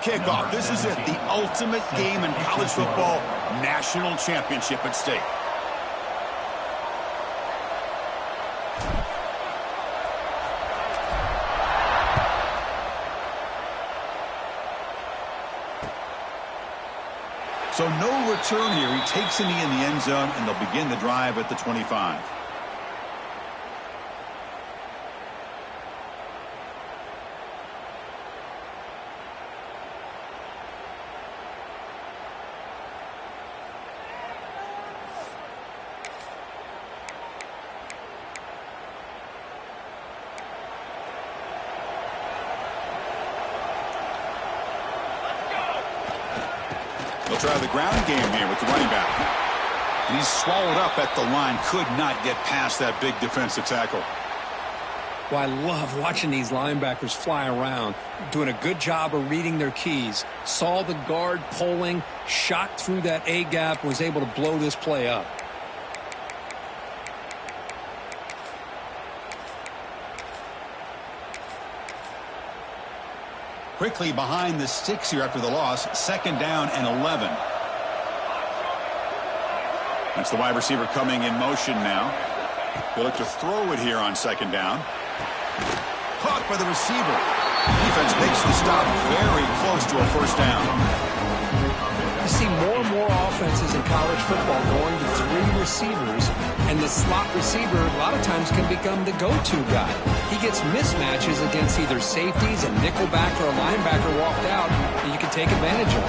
Kickoff. This is it. The ultimate game in college football. National championship at stake. So no return here. He takes a knee in the end zone, and they'll begin the drive at the 25. They'll try the ground game here with the running back. And he's swallowed up at the line. Could not get past that big defensive tackle. Well, I love watching these linebackers fly around, doing a good job of reading their keys. Saw the guard pulling, shot through that A-gap, was able to blow this play up. Quickly behind the sticks here after the loss. 2nd down and 11. That's the wide receiver coming in motion now. They'll look to throw it here on 2nd down. Caught by the receiver. Defense makes the stop very close to a 1st down. You see more and more offenses in college football going to 3 receivers, and the slot receiver a lot of times can become the go-to guy. He gets mismatches against either safeties, a nickelback, or a linebacker walked out that you can take advantage of.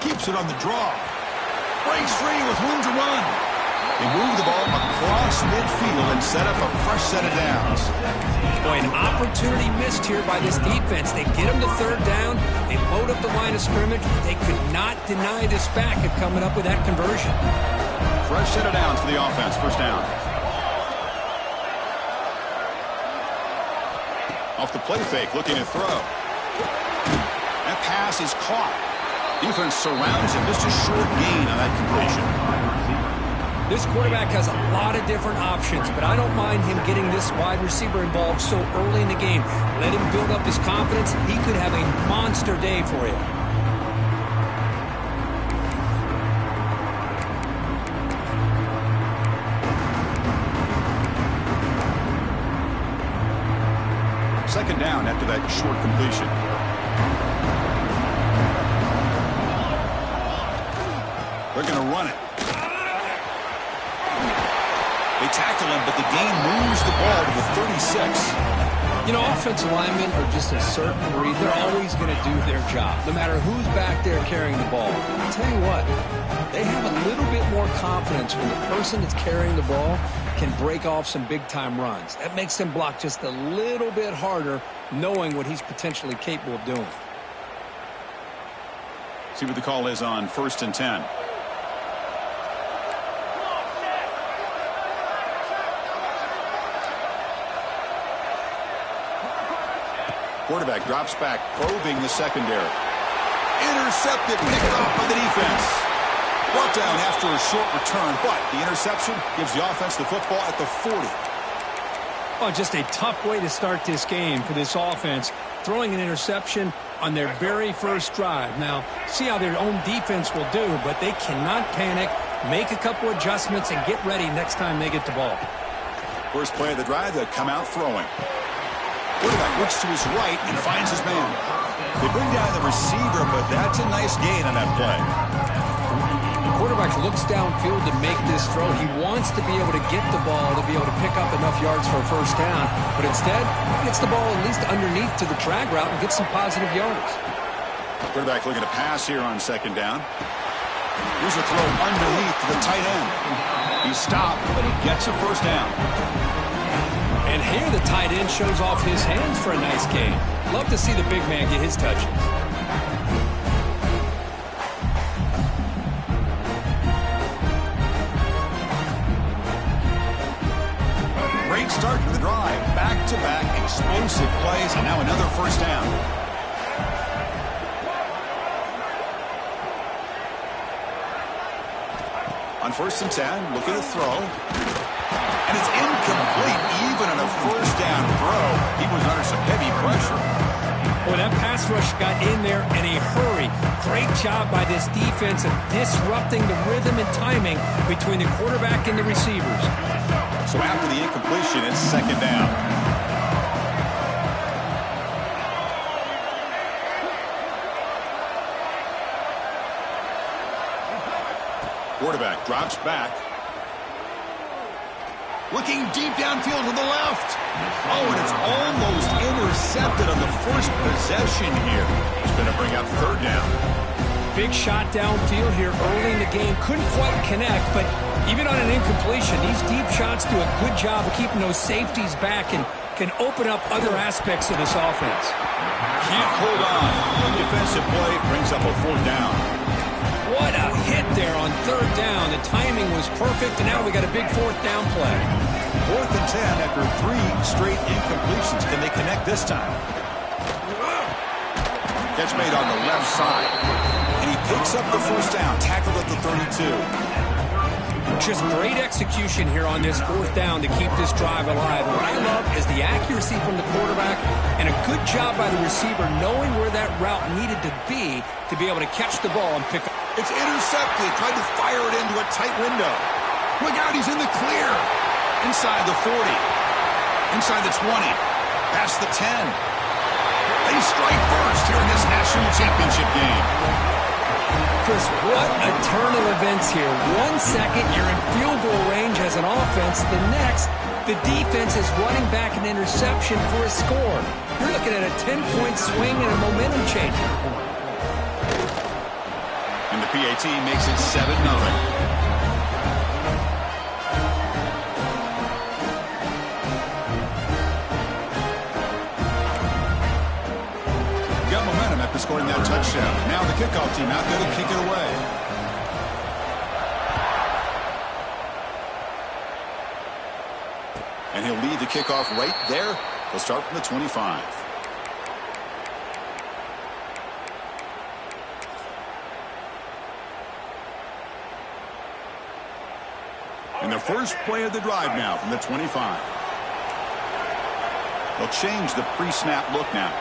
Keeps it on the draw. Breaks free with room to run. They move the ball across midfield and set up a fresh set of downs. Boy, an opportunity missed here by this defense. They get them to 3rd down. They load up the line of scrimmage. They could not deny this back of coming up with that conversion. Fresh set of downs for the offense. 1st down. Off the play fake, looking to throw. That pass is caught. Defense surrounds him. Just a short gain on that completion. This quarterback has a lot of different options, but I don't mind him getting this wide receiver involved so early in the game. Let him build up his confidence. He could have a monster day for you. Second down after that short completion. They're going to run it. They tackle him, but the gain moves the ball to the 36. You know, offensive linemen are just a certain breed. They're always going to do their job, no matter who's back there carrying the ball. I'll tell you what, they have a little bit more confidence when the person that's carrying the ball can break off some big-time runs. That makes them block just a little bit harder, knowing what he's potentially capable of doing. See what the call is on 1st and 10. Quarterback drops back, probing the secondary. Intercepted, picked off by the defense. Brought down after a short return, but the interception gives the offense the football at the 40. Oh, just a tough way to start this game for this offense, throwing an interception on their very first drive. Now, see how their own defense will do, but they cannot panic, make a couple adjustments, and get ready next time they get the ball. First play of the drive, they'll come out throwing. Quarterback looks to his right and finds his man. They bring down the receiver, but that's a nice gain on that play. The quarterback looks downfield to make this throw. He wants to be able to get the ball to be able to pick up enough yards for a 1st down, but instead, he gets the ball at least underneath to the drag route and gets some positive yards. Quarterback looking to pass here on 2nd down. Here's a throw underneath to the tight end. He stopped, but he gets a 1st down. And here the tight end shows off his hands for a nice gain. Love to see the big man get his touches. Great start to the drive. Back-to-back explosive plays, and now another 1st down. On 1st and 10, looking to throw. And it's first down throw. He was under some heavy pressure. Boy, that pass rush got in there in a hurry. Great job by this defense of disrupting the rhythm and timing between the quarterback and the receivers. So after the incompletion, it's second down. Quarterback drops back. Looking deep downfield to the left. Oh, and it's almost intercepted on the first possession here. It's going to bring up third down. Big shot downfield here early in the game. Couldn't quite connect, but even on an incompletion, these deep shots do a good job of keeping those safeties back and can open up other aspects of this offense. Can't hold on. The defensive play brings up a fourth down. What a hit there on third down. The timing was perfect, and now we got a big fourth down play. 4th and 10 after 3 straight incompletions. Can they connect this time? Catch made on the left side. And he picks up the first down, tackled at the 32. Just great execution here on this fourth down to keep this drive alive. What I love is the accuracy from the quarterback and a good job by the receiver knowing where that route needed to be able to catch the ball and pick up. It's intercepted. Tried to fire it into a tight window. Look out, he's in the clear. Inside the 40. Inside the 20. Past the 10. They strike first here in this national championship game. Chris, what a turn of events here. 1 second, you're in field goal range as an offense. The next, the defense is running back an interception for a score. You're looking at a 10-point swing and a momentum changer. And the PAT makes it 7-0. After scoring that touchdown. Now the kickoff team out there to kick it away. And he'll lead the kickoff right there. He'll start from the 25. And the first play of the drive now from the 25. They'll change the pre-snap look now.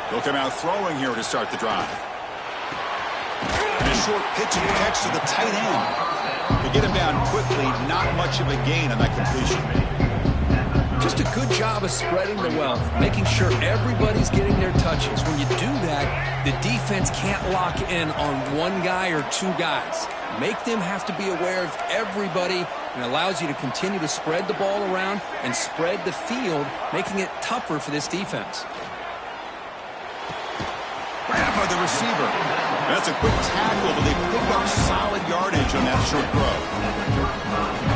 They'll come out throwing here to start the drive. And a short pitch and catch to the tight end. To get him down quickly, not much of a gain on that completion. Just a good job of spreading the wealth, making sure everybody's getting their touches. When you do that, the defense can't lock in on one guy or two guys. Make them have to be aware of everybody, and allows you to continue to spread the ball around and spread the field, making it tougher for this defense. Grab by the receiver. That's a quick tackle, but they pick up solid yardage on that short throw.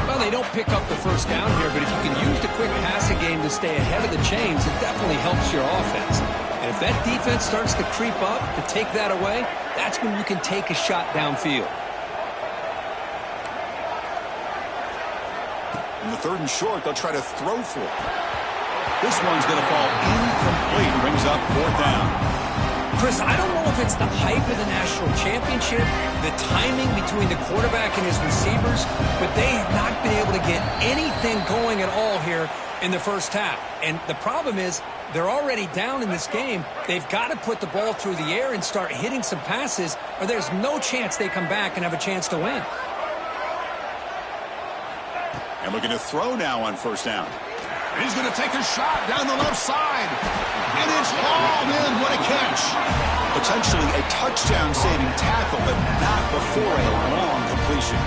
Well, they don't pick up the first down here, but if you can use the quick passing game to stay ahead of the chains, it definitely helps your offense. And if that defense starts to creep up to take that away, that's when you can take a shot downfield. In the 3rd and short, they'll try to throw for it. This one's going to fall incomplete. Brings up 4th down. Chris, I don't know if it's the hype of the national championship, the timing between the quarterback and his receivers, but they have not been able to get anything going at all here in the first half. And the problem is they're already down in this game. They've got to put the ball through the air and start hitting some passes, or there's no chance they come back and have a chance to win. And looking to throw now on first down. He's going to take a shot down the left side. And it's hauled in. What a catch. Potentially a touchdown-saving tackle, but not before a long completion.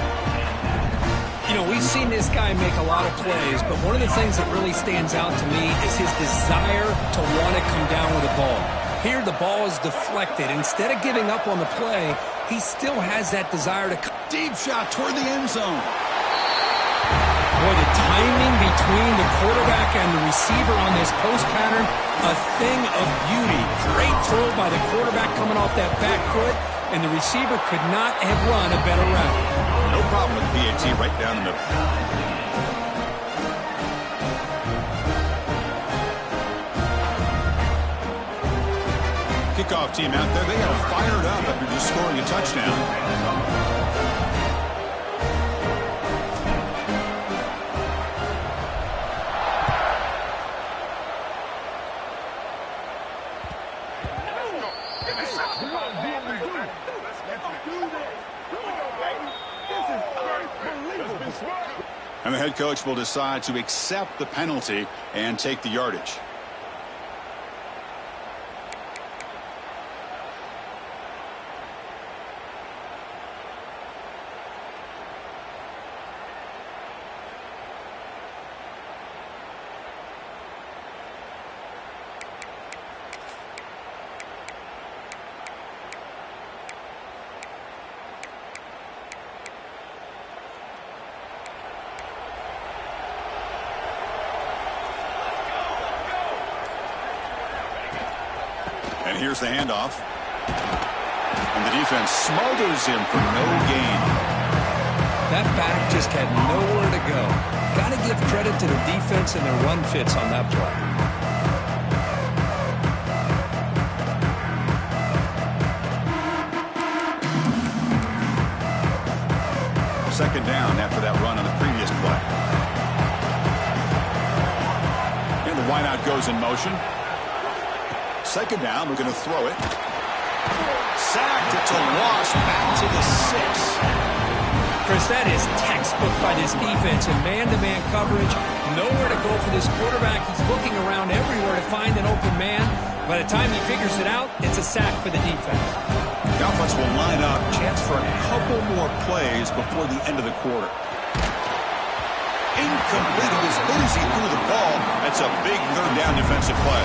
You know, we've seen this guy make a lot of plays, but one of the things that really stands out to me is his desire to want to come down with the ball. Here, the ball is deflected. Instead of giving up on the play, he still has that desire to... Deep shot toward the end zone. Boy, the timing between the quarterback and the receiver on this post pattern, a thing of beauty. Great throw by the quarterback coming off that back foot, and the receiver could not have run a better route. No problem with PAT right down the middle. Kickoff team out there, they are fired up after just scoring a touchdown. And the head coach will decide to accept the penalty and take the yardage. And here's the handoff. And the defense smothers him for no gain. That back just had nowhere to go. Got to give credit to the defense and their run fits on that play. Second down after that run on the previous play. And the wideout goes in motion. Second down, we're going to throw it. Sacked, it's a loss, back to the 6. Chris, that is textbook by this defense in man-to-man coverage. Nowhere to go for this quarterback. He's looking around everywhere to find an open man. By the time he figures it out, it's a sack for the defense. The offense will line up, chance for a couple more plays before the end of the quarter. Incomplete. It was good as he threw the ball. That's a big third down defensive play.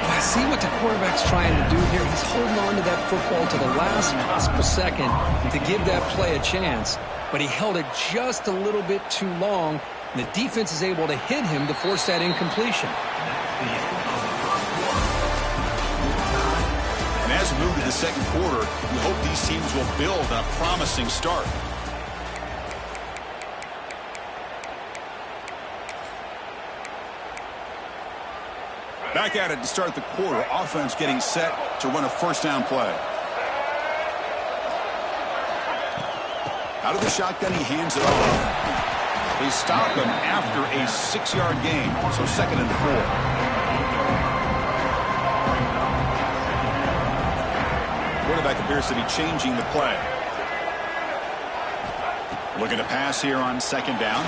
I see what the quarterback's trying to do here. He's holding on to that football to the last possible second to give that play a chance. But he held it just a little bit too long. And the defense is able to hit him to force that incompletion. And as we move to the second quarter, we hope these teams will build on a promising start. Back at it to start the quarter. Offense getting set to run a first down play. Out of the shotgun, he hands it off. They stop him after a 6-yard gain, so 2nd and 4. Quarterback appears to be changing the play. Looking to pass here on 2nd down.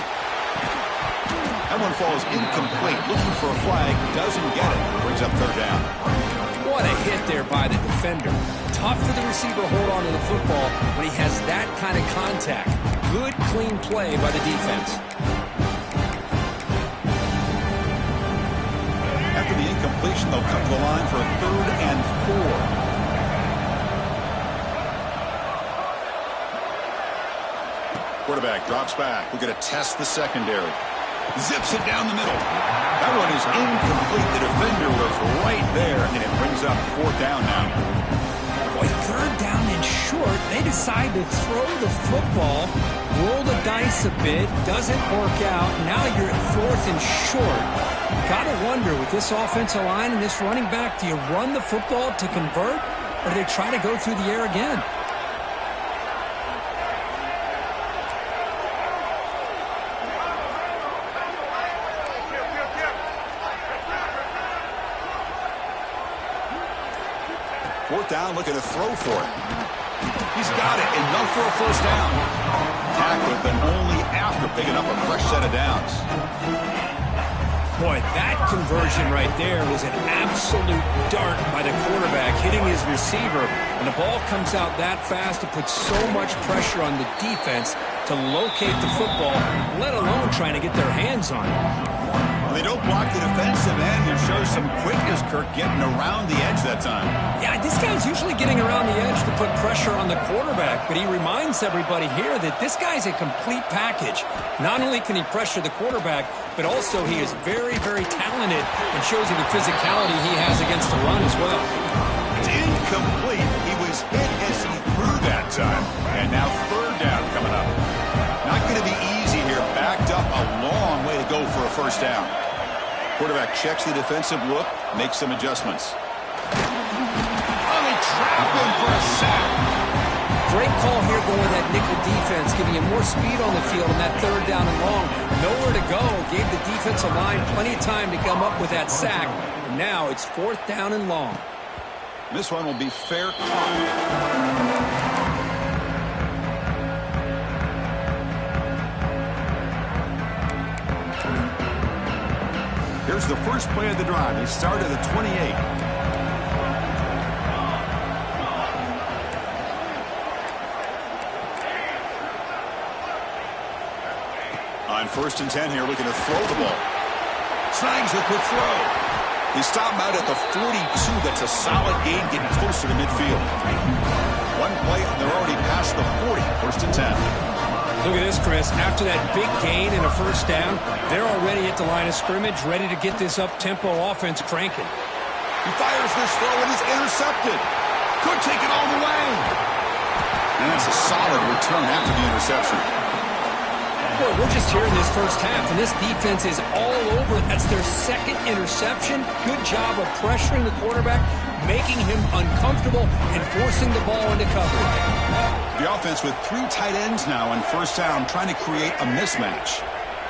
That one falls incomplete. Looking for a flag. Doesn't get it. Brings up 3rd down. What a hit there by the defender. Tough for the receiver to hold on to the football when he has that kind of contact. Good, clean play by the defense. After the incompletion, they'll come to the line for a 3rd and 4. Quarterback drops back. We're going to test the secondary. Zips it down the middle. That one is incomplete. The defender was right there, and it brings up 4th down now. Boy, 3rd down and short. They decide to throw the football, roll the dice a bit, doesn't work out. Now you're at 4th and short. Got to wonder, with this offensive line and this running back, do you run the football to convert, or do they try to go through the air again? Down, looking to throw for it. He's got it. Enough for a first down. Tackled, but only after picking up a fresh set of downs. Boy, that conversion right there was an absolute dart by the quarterback, hitting his receiver. And the ball comes out that fast to put so much pressure on the defense to locate the football, let alone trying to get their hands on it. Well, they don't block the defensive end. It shows some quickness, Kirk, getting around the edge that time. Yeah, this guy's usually getting around the edge to put pressure on the quarterback, but he reminds everybody here that this guy's a complete package. Not only can he pressure the quarterback, but also he is very, very talented and shows you the physicality he has against the run as well. It's incomplete. He was hit as he threw that time. And now 3rd down coming up. Not going to be easy here. Backed up a long way to go for a first down. Quarterback checks the defensive look, makes some adjustments. Oh, they trap him for a sack. Great call here going with that nickel defense, giving him more speed on the field on that 3rd down and long. Nowhere to go. Gave the defensive line plenty of time to come up with that sack. And now it's 4th down and long. This one will be fair caught. Here's the first play of the drive. They start at the 28. On 1st and 10 here, looking to throw the ball. Slangs the quick throw. He stopped him out at the 42. That's a solid gain, getting closer to midfield. One play, and they're already past the 40. 1st and 10. Look at this, Chris. After that big gain and a first down, they're already at the line of scrimmage, ready to get this up-tempo offense cranking. He fires this throw, and it's intercepted. Could take it all the way. And that's a solid return after the interception. Boy, we're just here in this first half, and this defense is all over. That's their second interception. Good job of pressuring the quarterback, making him uncomfortable, and forcing the ball into coverage. The offense with 3 tight ends now on 1st down, trying to create a mismatch.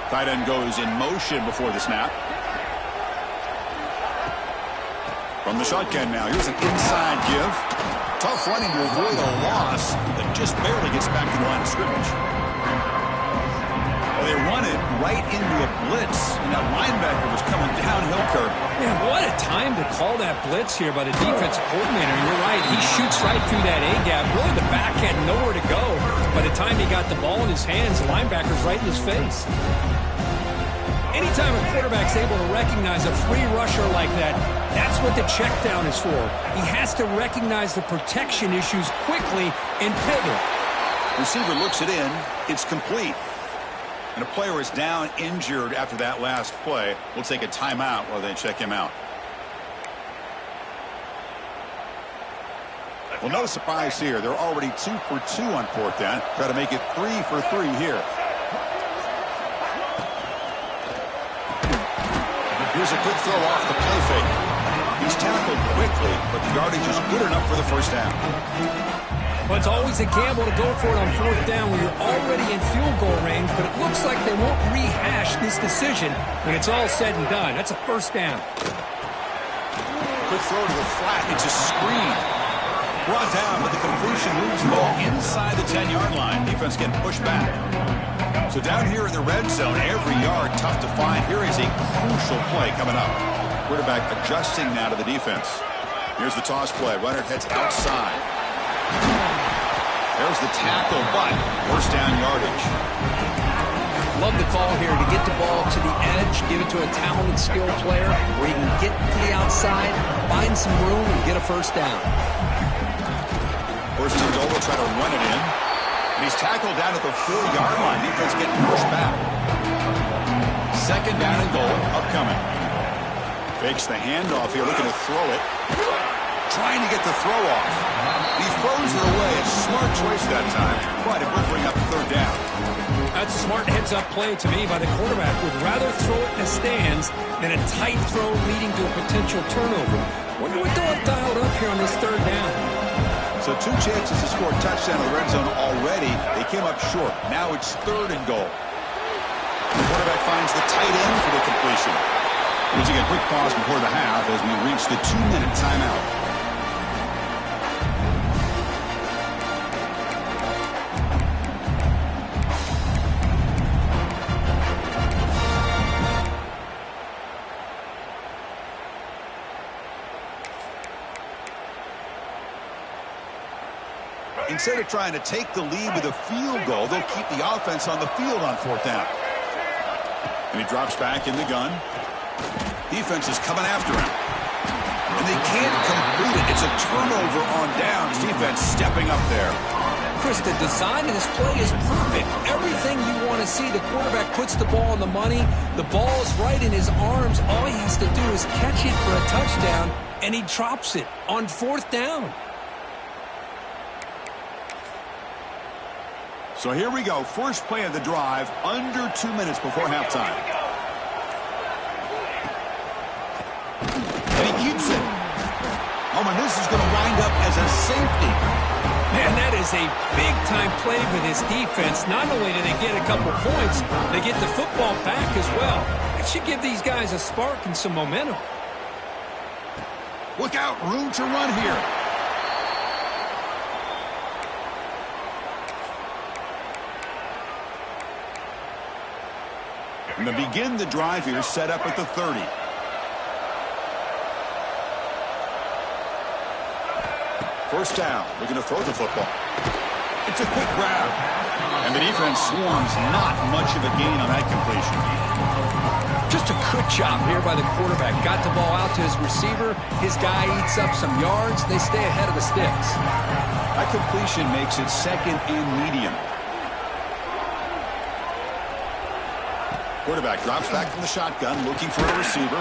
Tight end goes in motion before the snap. From the shotgun now, here's an inside give. Tough running to avoid a loss that just barely gets back to the line of scrimmage. Well, they run it right into a blitz, and that linebacker was coming downhill curve. Man, what a time to call that blitz here by the defensive coordinator. You're right, he shoots right through that A-gap. Really, the back had nowhere to go. By the time he got the ball in his hands, the linebacker's right in his face. Anytime a quarterback's able to recognize a free rusher like that, that's what the check down is for. He has to recognize the protection issues quickly and pivot. Receiver looks it in. It's complete. And a player is down injured after that last play. We'll take a timeout while they check him out. Well, no surprise here. They're already 2 for 2 on 4th down. Try to make it 3 for 3 here. Here's a quick throw off the play fake. He's tackled quickly, but the yardage is good enough for the first down. Well, it's always a gamble to go for it on 4th down when you're already in field goal range, but it looks like they won't rehash this decision when it's all said and done. That's a first down. Quick throw to the flat. It's a screen. Brought down, but the completion moves the ball inside the 10-yard line. Defense getting pushed back. So down here in the red zone, every yard tough to find. Here is a crucial play coming up. Quarterback adjusting now to the defense. Here's the toss play. Runner heads outside. There's the tackle, but first down yardage. Love the call here to get the ball to the edge, give it to a talented, skilled player where he can get to the outside, find some room, and get a first down. 1st and goal, will try to run it in. And he's tackled down at the 4-yard line. Defense getting pushed back. 2nd down and goal, upcoming. Fakes the handoff here, looking to throw it. Trying to get the throw off. He throws it away. A smart choice that time, but it will bring up 3rd down. That's a smart heads-up play to me by the quarterback. Would rather throw it in the stands than a tight throw leading to a potential turnover. Wonder what they'll have dialed up here on this 3rd down. So 2 chances to score a touchdown in the red zone already. They came up short. Now it's 3rd and goal. The quarterback finds the tight end for the completion. We'll take a quick pause before the half as we reach the 2-minute timeout. Instead of trying to take the lead with a field goal, they'll keep the offense on the field on 4th down. And he drops back in the gun. Defense is coming after him. And they can't complete it. It's a turnover on downs. Defense stepping up there. Chris, the design of this play is perfect. Everything you want to see. The quarterback puts the ball on the money. The ball is right in his arms. All he has to do is catch it for a touchdown, and he drops it on 4th down. So here we go. First play of the drive, under 2 minutes before halftime. And he keeps it. Oh, and this is going to wind up as a safety. Man, that is a big-time play for this defense. Not only do they get a couple points, they get the football back as well. It should give these guys a spark and some momentum. Look out, room to run here. And to begin the drive here, set up at the 30. First down, looking to throw the football. It's a quick grab. And the defense swarms, not much of a gain on that completion. Just a good job here by the quarterback. Got the ball out to his receiver. His guy eats up some yards. They stay ahead of the sticks. That completion makes it second and medium. Quarterback drops back from the shotgun, looking for a receiver.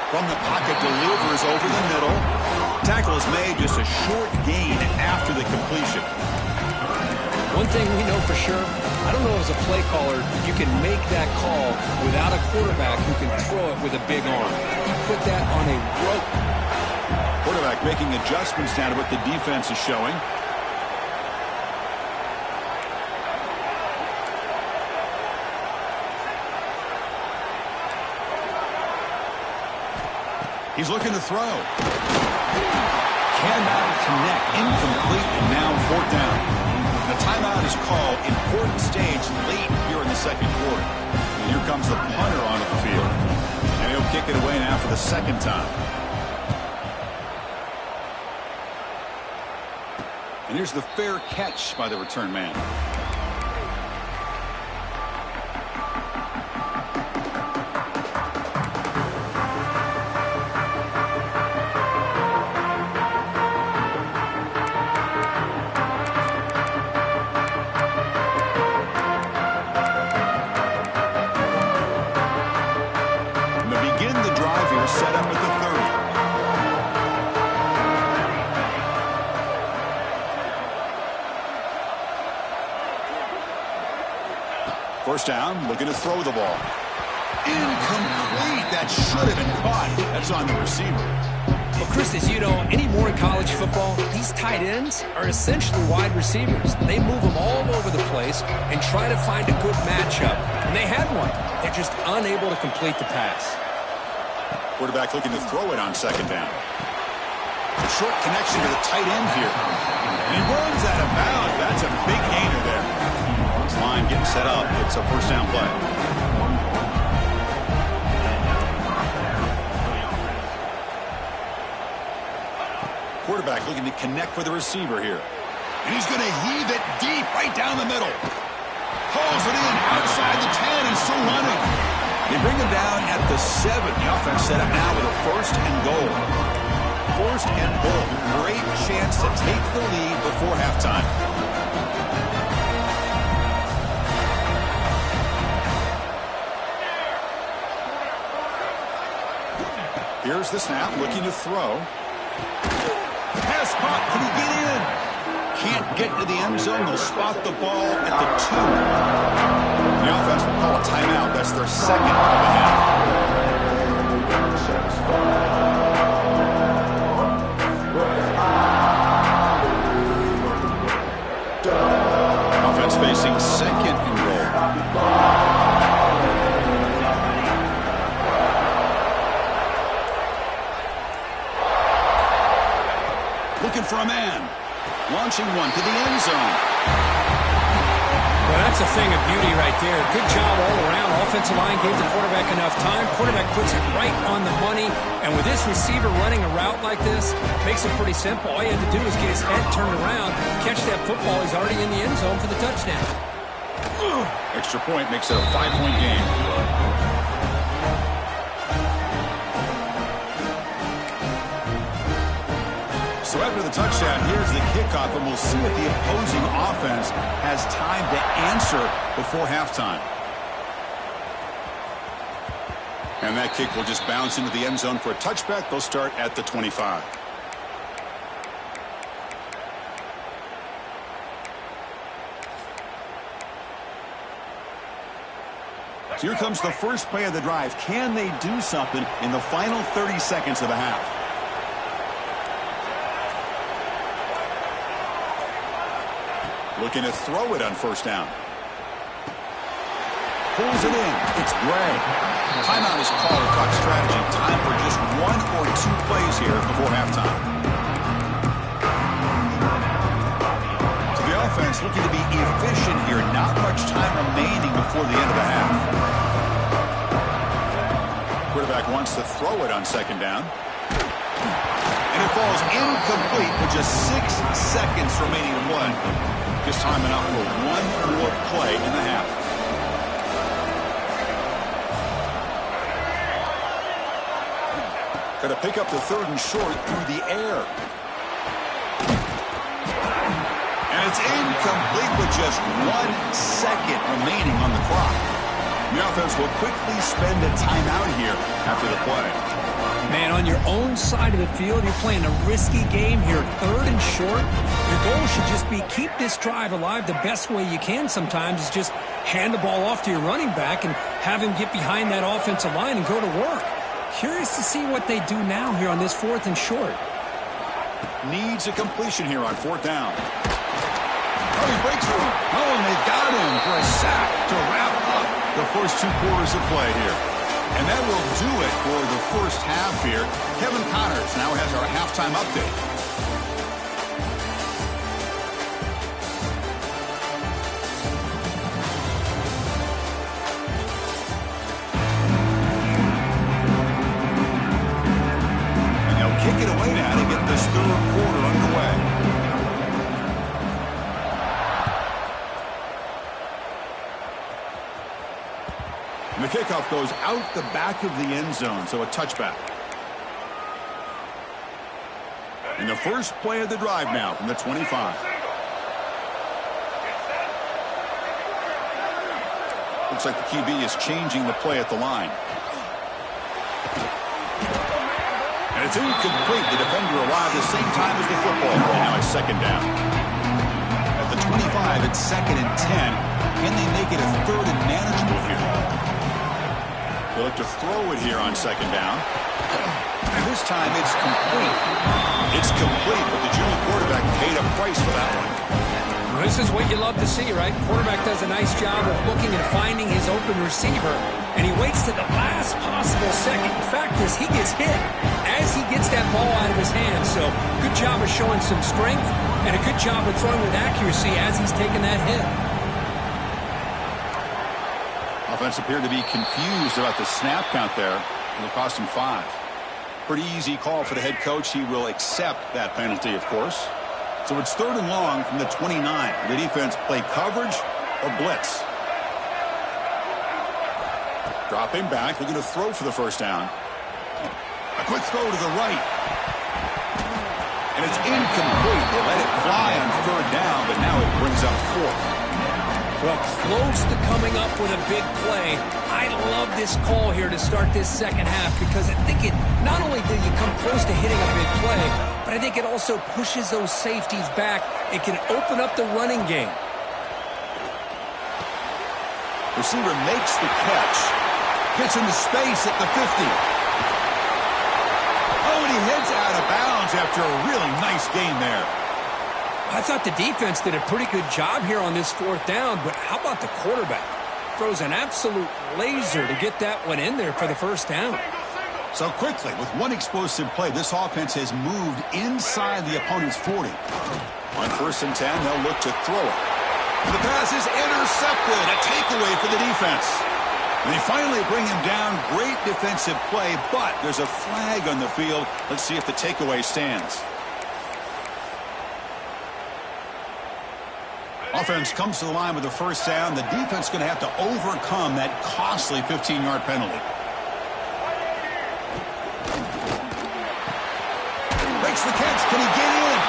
From the pocket, delivers over the middle. Tackle is made, just a short gain after the completion. One thing we know for sure, I don't know as a play caller, you can make that call without a quarterback who can throw it with a big arm. He put that on a rope. Quarterback making adjustments now to what the defense is showing. He's looking to throw. Cannot connect. Incomplete, and now fourth down. The timeout is called. Important stage late here in the second quarter. And here comes the punter onto the field. And he'll kick it away now for the second time. And here's the fair catch by the return man. Set up at the 30. First down, looking to throw the ball. Incomplete. That should have been caught. That's on the receiver. Well, Chris, as you know, anymore in college football, these tight ends are essentially wide receivers. They move them all over the place and try to find a good matchup. And they had one. They're just unable to complete the pass. Quarterback looking to throw it on second down. A short connection to the tight end here. And he runs out of bounds. That's a big gainer there. This line getting set up. It's a first down play. Quarterback looking to connect with the receiver here. And he's going to heave it deep right down the middle. Pulls it in outside the 10 and still running. They bring him down at the 7. The offense set up now with a first and goal. First and goal. Great chance to take the lead before halftime. Here's the snap, looking to throw. Pass caught. Can he get in? Can't get to the end zone. They'll spot the ball at the 2. The offense will call a timeout. That's their second of the half. Offense facing second and goal. Looking for a man. Launching one to the end zone. Well, that's a thing of beauty right there. Good job all around. Offensive line gave the quarterback enough time. Quarterback puts it right on the money. And with this receiver running a route like this, makes it pretty simple. All you have to do is get his head turned around, catch that football. He's already in the end zone for the touchdown. Extra point makes it a 5-point game. So after the touchdown, here's the kickoff, and we'll see if the opposing offense has time to answer before halftime. And that kick will just bounce into the end zone for a touchback. They'll start at the 25. So here comes the first play of the drive. Can they do something in the final 30 seconds of the half? Looking to throw it on first down. Pulls it in. It's Gray. Timeout is called to talk strategy. Time for just 1 or 2 plays here before halftime. So the offense looking to be efficient here. Not much time remaining before the end of the half. Quarterback wants to throw it on second down. And it falls incomplete with just 6 seconds remaining to play. Just time enough for one more play in the half. Going to pick up the 3rd and short through the air. And it's incomplete with just 1 second remaining on the clock. The offense will quickly spend a timeout here after the play. Man, on your own side of the field, you're playing a risky game here. 3rd and short. Your goal should just be keep this drive alive the best way you can sometimes is just hand the ball off to your running back and have him get behind that offensive line and go to work. Curious to see what they do now here on this 4th and short. Needs a completion here on 4th down. Oh, he breaks through. Oh, and they've got him for a sack to wrap up the first 2 quarters of play here. And that will do it for the first half here. Kevin Connors now has our halftime update. And they'll kick it away now to get this 3rd quarter underway. And the kickoff goes out the back of the end zone, so a touchback. And the first play of the drive now from the 25. Looks like the QB is changing the play at the line. And it's incomplete. The defender arrived the same time as the football. And now it's 2nd down. At the 25, it's 2nd and 10. Can they make it a 3rd and manageable here? They look to throw it here on 2nd down. And this time it's complete. It's complete, but the junior quarterback paid a price for that one. Well, this is what you love to see, right? Quarterback does a nice job of looking and finding his open receiver, and he waits to the last possible second. The fact is he gets hit as he gets that ball out of his hands. So good job of showing some strength and a good job of throwing with accuracy as he's taking that hit. Offense appeared to be confused about the snap count there. It'll cost him 5. Pretty easy call for the head coach. He will accept that penalty, of course. So it's 3rd and long from the 29. The defense play coverage or blitz. Dropping back, looking to throw for the 1st down. A quick throw to the right. And it's incomplete. They let it fly on 3rd down, but now it brings up 4th. Well, close to coming up with a big play. I love this call here to start this 2nd half because I think it not only did you come close to hitting a big play, but I think it also pushes those safeties back. It can open up the running game. Receiver makes the catch. Gets into space at the 50. Oh, and he heads out of bounds after a really nice gain there. I thought the defense did a pretty good job here on this 4th down, but how about the quarterback? Throws an absolute laser to get that one in there for the 1st down. So quickly, with one explosive play, this offense has moved inside the opponent's 40. On 1st and 10, they'll look to throw it. And the pass is intercepted. A takeaway for the defense. And they finally bring him down. Great defensive play, but there's a flag on the field. Let's see if the takeaway stands. Offense comes to the line with the 1st down. The defense is going to have to overcome that costly 15-yard penalty. Makes the catch. Can he get in?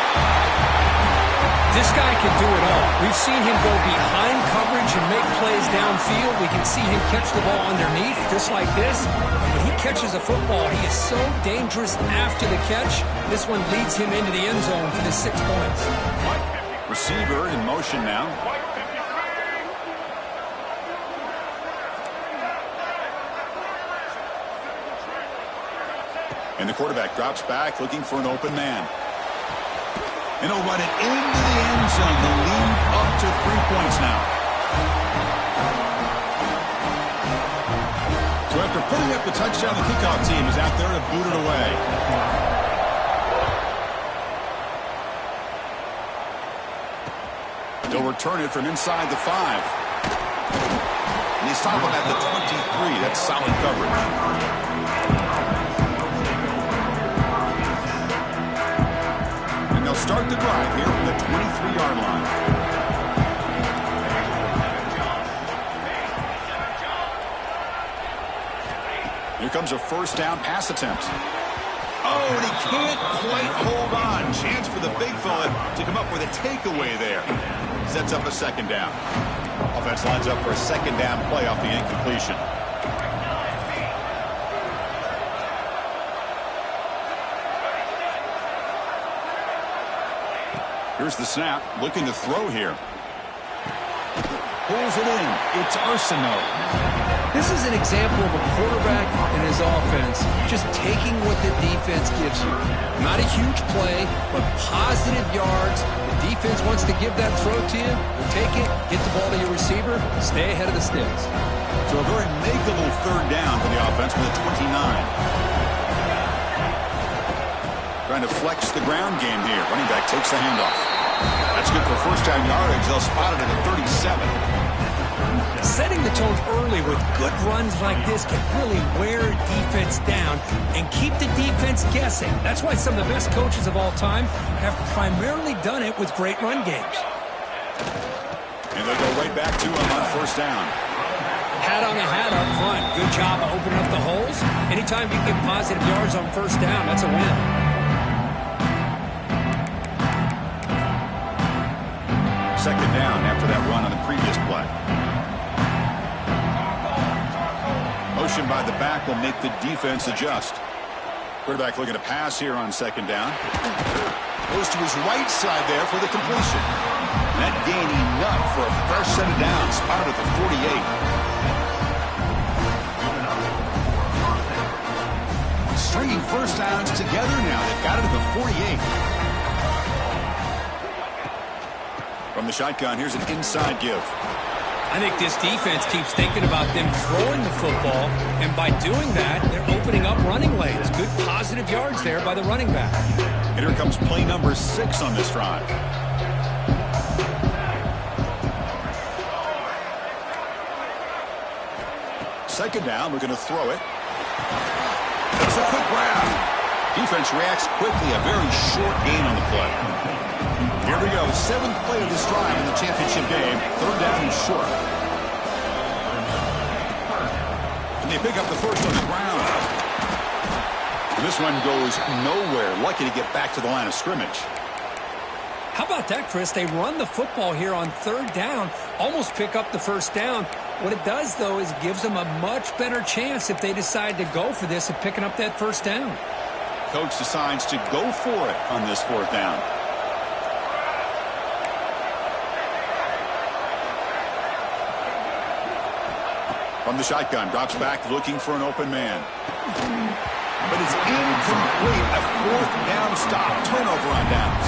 This guy can do it all. We've seen him go behind coverage and make plays downfield. We can see him catch the ball underneath, just like this. When he catches a football, he is so dangerous after the catch. This one leads him into the end zone for the 6 points. Receiver in motion now. And the quarterback drops back looking for an open man. And he'll run it into the end zone. The lead up to 3 points now. So after putting up the touchdown, the kickoff team is out there to boot it away. They'll return it from inside the 5. And they stop him at the 23. That's solid coverage. start the drive here from the 23-yard line. Here comes a first down pass attempt. Oh, and he can't quite hold on. Chance for the big fella to come up with a takeaway there. Sets up a second down. Offense lines up for a second down play off the incompletion. Here's the snap, looking to throw here. Pulls it in. It's Arsenault. This is an example of a quarterback and his offense just taking what the defense gives you. Not a huge play, but positive yards. The defense wants to give that throw to you. You take it, get the ball to your receiver, stay ahead of the sticks. So a very makeable third down for the offense with a 29. Trying to flex the ground game here. Running back takes the handoff. That's good for first down yardage. They'll spot it at the 37. Setting the tone early with good runs like this can really wear defense down and keep the defense guessing. That's why some of the best coaches of all time have primarily done it with great run games. And they'll go right back to him on first down. Hat on a hat up front. Good job of opening up the holes. Anytime you get positive yards on first down, that's a win. Second down after that run on the previous play. Motion by the back will make the defense adjust. Quarterback looking to pass here on second down. Goes to his right side there for the completion. That gain enough for a fresh set of downs. Spotted at the 48. Stringing first downs together now. They've got it at the 48. From the shotgun, here's an inside give. I think this defense keeps thinking about them throwing the football, and by doing that, they're opening up running lanes. Good positive yards there by the running back. And here comes play number 6 on this drive. Second down, we're going to throw it. That's a quick grab. Defense reacts quickly, a very short gain on the play. Here we go, 7th play of this drive in the championship game. Third down and short. And they pick up the first on the ground. And this one goes nowhere. Lucky to get back to the line of scrimmage. How about that, Chris? They run the football here on third down, almost pick up the first down. What it does, though, is it gives them a much better chance if they decide to go for this of picking up that first down. Coach decides to go for it on this fourth down. From the shotgun, drops back looking for an open man. But it's incomplete. A fourth down stop. Turnover on downs.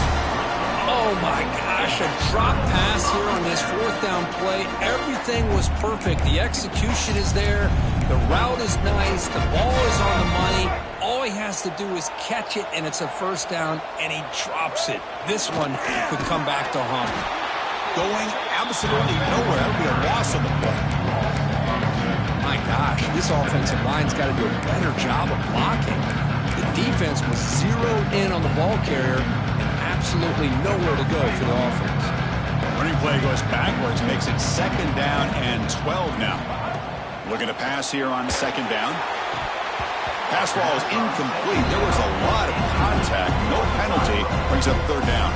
Oh, my gosh. A drop pass here on this fourth down play. Everything was perfect. The execution is there. The route is nice. The ball is on the money. All he has to do is catch it, and it's a first down, and he drops it. This one could come back to haunt him. Going absolutely nowhere. That would be a loss of the play. My gosh, this offensive line's got to do a better job of blocking. The defense was zeroed in on the ball carrier and absolutely nowhere to go for the offense. Running play goes backwards, makes it second down and 12 now. Looking to pass here on second down. Pass ball is incomplete. There was a lot of contact. No penalty. Brings up third down.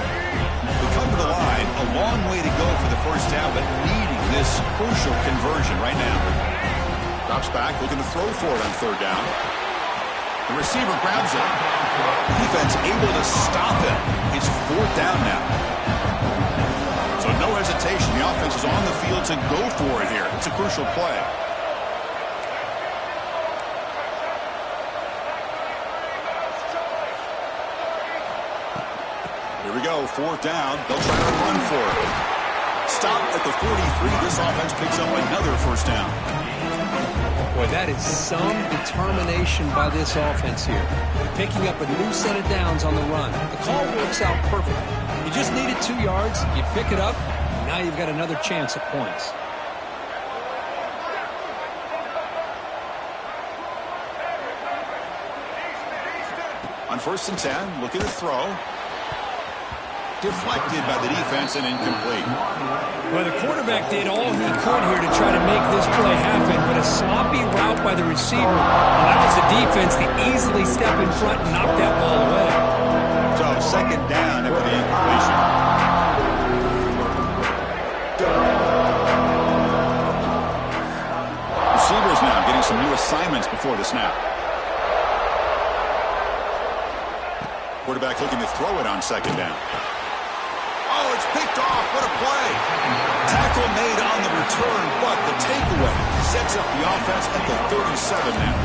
We come to the line. A long way to go for the first down, but needing this crucial conversion right now. Drops back, looking to throw for it on third down. The receiver grabs it. Defense able to stop it. It's fourth down now. So no hesitation. The offense is on the field to go for it here. It's a crucial play. Here we go, fourth down. They'll try to run for it. Stop at the 43. This offense picks up another first down. Boy, that is some determination by this offense here. Picking up a new set of downs on the run. The call works out perfect. You just needed 2 yards. You pick it up. And now you've got another chance at points. On 1st and 10, looking to throw. deflected by the defense and incomplete. Well, the quarterback did all he could here to try to make this play happen, but a sloppy route by the receiver allows the defense to easily step in front and knock that ball away. So, second down after the incompletion. Receivers now getting some new assignments before the snap. Quarterback looking to throw it on second down. Oh, it's picked off. What a play. Tackle made on the return, but the takeaway sets up the offense at the 37 now.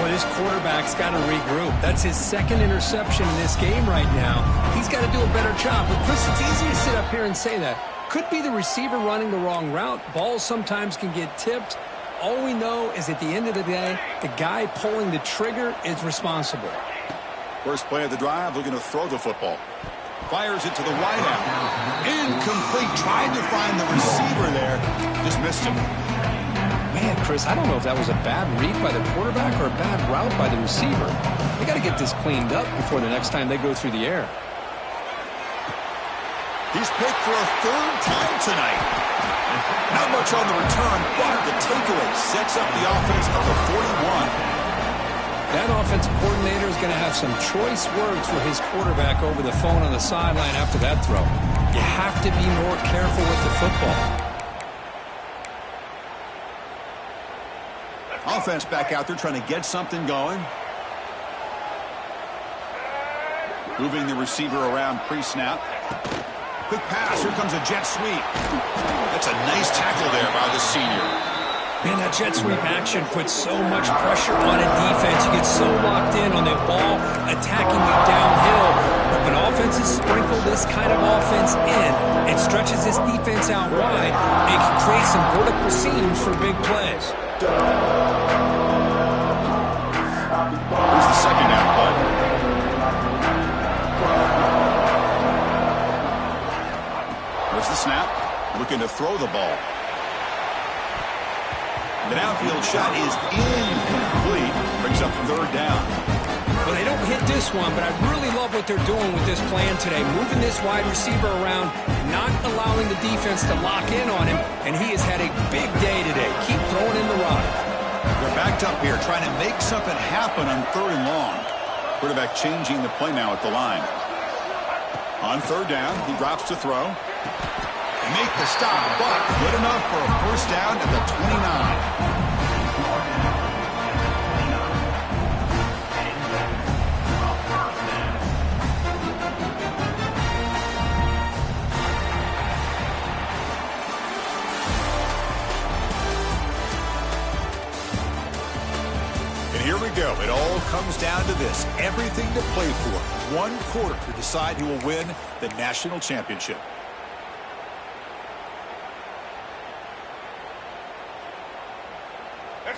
Boy, this quarterback's got to regroup. That's his second interception in this game right now. He's got to do a better job. But, Chris, it's easy to sit up here and say that. Could be the receiver running the wrong route. Balls sometimes can get tipped. All we know is at the end of the day, the guy pulling the trigger is responsible. First play of the drive, looking to throw the football. Fires it to the wideout. Incomplete. Tried to find the receiver there. Just missed him. Man, Chris, I don't know if that was a bad read by the quarterback or a bad route by the receiver. They got to get this cleaned up before the next time they go through the air. He's picked for a third time tonight. Not much on the return, but the takeaway sets up the offense at the 41. That offensive coordinator is going to have some choice words for his quarterback over the phone on the sideline after that throw. You have to be more careful with the football. Offense back out there trying to get something going. Moving the receiver around pre-snap. Quick pass. Here comes a jet sweep. That's a nice tackle there by the senior. Man, that jet sweep action puts so much pressure on a defense. You get so locked in on the ball attacking you downhill. But when offenses sprinkle this kind of offense in, it stretches this defense out wide. It can create some vertical seams for big plays. Here's the second down play. There's the snap. Looking to throw the ball. The downfield shot is incomplete. Brings up third down. Well, they don't hit this one, but I really love what they're doing with this plan today. Moving this wide receiver around, not allowing the defense to lock in on him, and he has had a big day today. Keep throwing in the rock. They're backed up here, trying to make something happen on third and long. Quarterback changing the play now at the line. On third down, he drops to throw. Make the stop, but good enough for a first down at the 29. And here we go. It all comes down to this. Everything to play for. One quarter to decide who will win the national championship.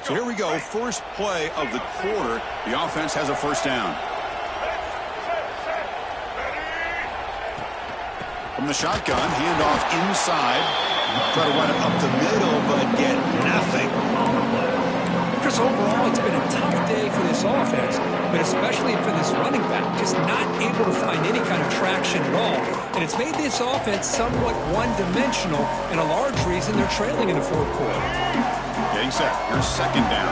So here we go, first play of the quarter. The offense has a first down. From the shotgun, handoff inside. Try to run it up the middle, but get nothing. Chris, overall, it's been a tough day for this offense, but especially for this running back, just not able to find any kind of traction at all. And it's made this offense somewhat one-dimensional, and a large reason they're trailing in the fourth quarter. Getting set. Here's second down.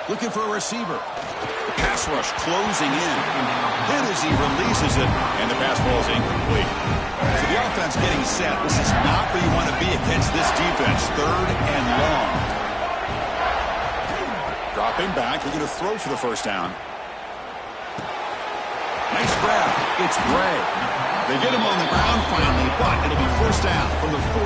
Looking for a receiver. The pass rush closing in. Hit as he releases it, and the pass ball is incomplete. So the offense getting set. This is not where you want to be against this defense. Third and long. Dropping back, looking to throw for the first down. Nice grab. It's Bray. They get him on the ground finally, but it'll be first down from the 14.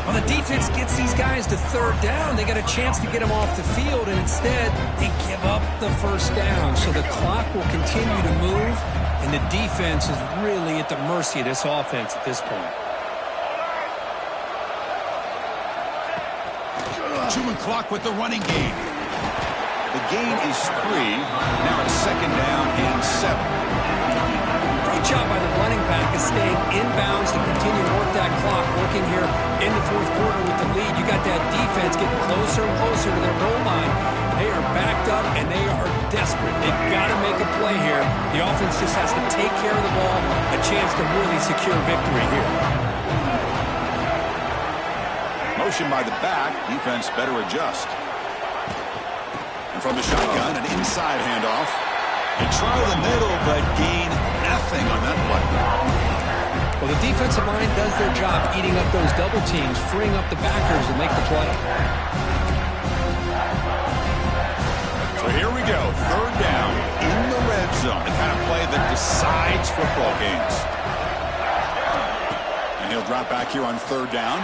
Well, the defense gets these guys to third down. They got a chance to get them off the field, and instead they give up the first down. So the clock will continue to move, and the defense is really at the mercy of this offense at this point. Chewing clock with the running game. The gain is 3. Now it's second down and 7. Great job by the running back as staying inbounds to continue to work that clock. Working here in the fourth quarter with the lead. You got that defense getting closer and closer to their goal line. They are backed up, and they are desperate. They've got to make a play here. The offense just has to take care of the ball, a chance to really secure victory here. Motion by the back. Defense better adjust. And from the shotgun, an inside handoff. And try the middle, but gain nothing on that play. Well, the defensive line does their job eating up those double teams, freeing up the backers to make the play. So here we go, third down in the red zone, the kind of play that decides football games. And he'll drop back here on third down.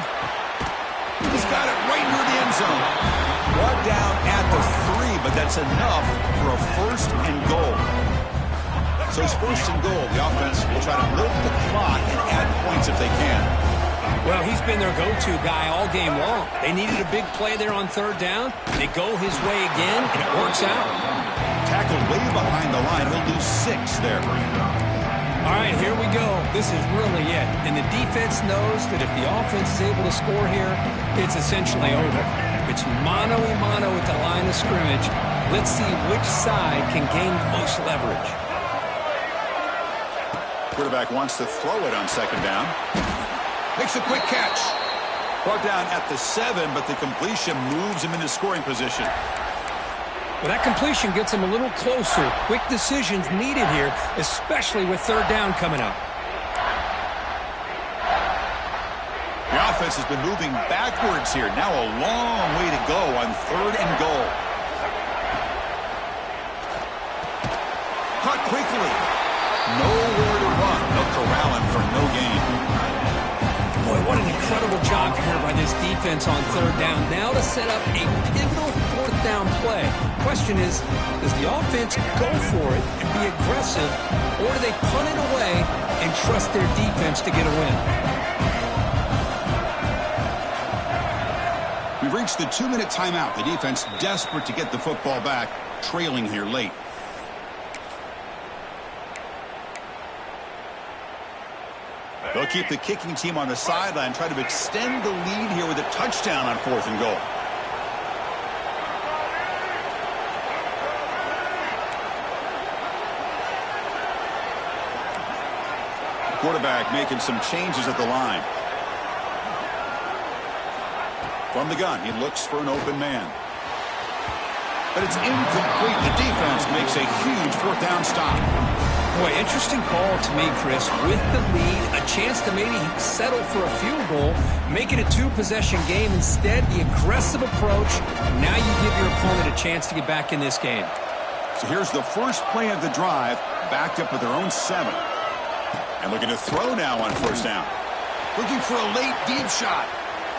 He's got it right near the end zone. Brought down at the 3, but that's enough for a first and goal. So it's first and goal. The offense will try to milk the clock and add points if they can. Well, he's been their go-to guy all game long. They needed a big play there on third down. They go his way again, and it works out. Tackled way behind the line. He'll lose 6 there. All right, here we go. This is really it. And the defense knows that if the offense is able to score here, it's essentially over. It's mano-a-mano at the line of scrimmage. Let's see which side can gain the most leverage. Quarterback wants to throw it on second down. Makes a quick catch. Brought down at the 7, but the completion moves him into scoring position. Well, that completion gets him a little closer. Quick decisions needed here, especially with third down coming up. The offense has been moving backwards here. Now a long way to go on third and goal. Cut quickly. Nowhere to run. They'll corral him for no gain. Boy, what an incredible job here by this defense on third down. Now to set up a pivotal fourth down play. Question is, does the offense go for it and be aggressive, or do they punt it away and trust their defense to get a win? We've reached the 2-minute timeout. The defense desperate to get the football back, trailing here late. They'll keep the kicking team on the sideline, try to extend the lead here with a touchdown on fourth and goal. Quarterback making some changes at the line. From the gun, he looks for an open man. But it's incomplete. The defense makes a huge fourth down stop. Boy, interesting call to me, Chris. With the lead, a chance to maybe settle for a field goal, make it a 2-possession game. Instead, the aggressive approach. Now you give your opponent a chance to get back in this game. So here's the first play of the drive, backed up with their own 7. And looking to throw now on first down. Looking for a late deep shot.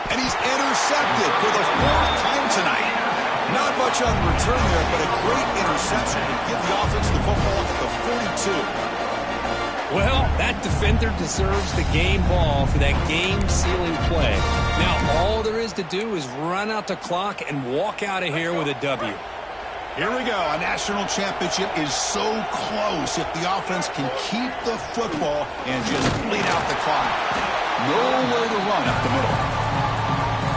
And he's intercepted for the 4th time tonight. Not much on return there, but a great interception to give the offense the football at the 42. Well, that defender deserves the game ball for that game-sealing play. Now, all there is to do is run out the clock and walk out of here with a W. Here we go. A national championship is so close if the offense can keep the football and just bleed out the clock. Nowhere to run up the middle.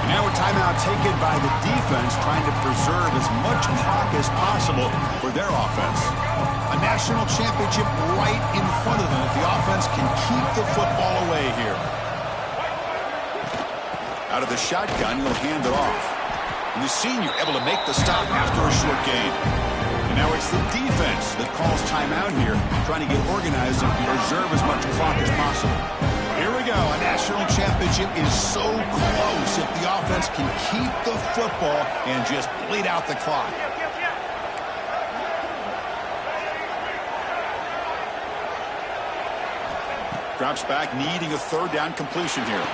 And now a timeout taken by the defense, trying to preserve as much clock as possible for their offense. A national championship right in front of them if the offense can keep the football away here. Out of the shotgun, he'll hand it off. And the senior able to make the stop after a short gain. And now it's the defense that calls timeout here, trying to get organized and preserve as much clock as possible. Here we go. A national championship is so close if the offense can keep the football and just bleed out the clock. Drops back, needing a third down completion here.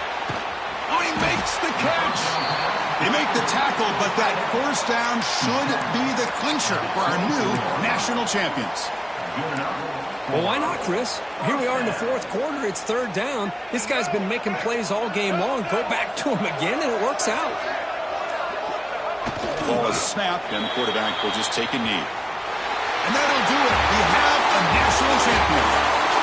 Oh, he makes the catch. They make the tackle, but that first down should be the clincher for our new national champions. Well, why not, Chris? Here we are in the fourth quarter. It's third down. This guy's been making plays all game long. Go back to him again, and it works out. Ball is snapped, and the quarterback will just take a knee. And that'll do it. We have a national champion.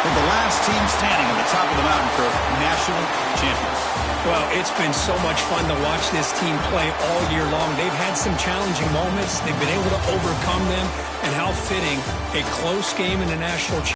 For the last team standing on the top of the mountain for national champions. Well, it's been so much fun to watch this team play all year long. They've had some challenging moments. They've been able to overcome them. And how fitting, a close game in the national championship.